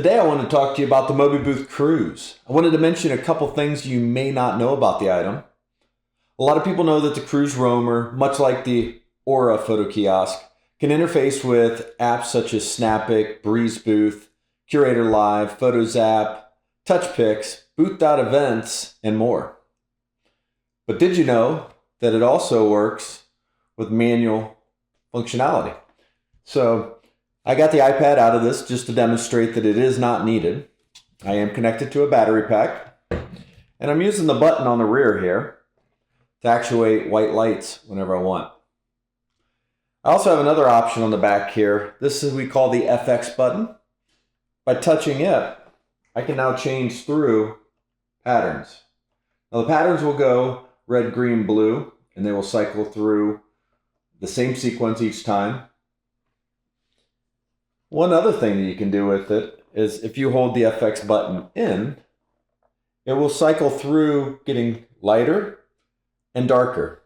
Today I want to talk to you about the Mobibooth Cruise. I wanted to mention a couple things you may not know about the item. A lot of people know that the Cruise Roamer, much like the Aura photo kiosk, can interface with apps such as Snappic, Breezebooth, Curator Live, PhotoZap, TouchPics, Booth.events, and more. But did you know that it also works with manual functionality? So I got the iPad out of this just to demonstrate that it is not needed. I am connected to a battery pack, and I'm using the button on the rear here to actuate white lights whenever I want. I also have another option on the back here. This is what we call the FX button. By touching it, I can now change through patterns. Now the patterns will go red, green, blue, and they will cycle through the same sequence each time. One other thing that you can do with it is if you hold the FX button in, it will cycle through getting lighter and darker,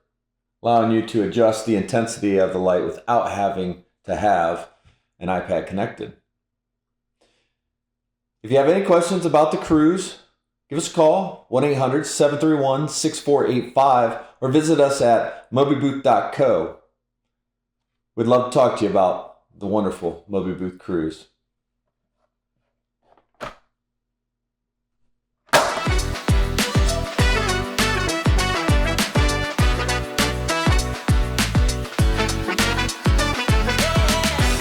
allowing you to adjust the intensity of the light without having to have an iPad connected. If you have any questions about the Cruise, give us a call, 1-800-731-6485, or visit us at mobibooth.co. We'd love to talk to you about the wonderful Mobibooth Cruise.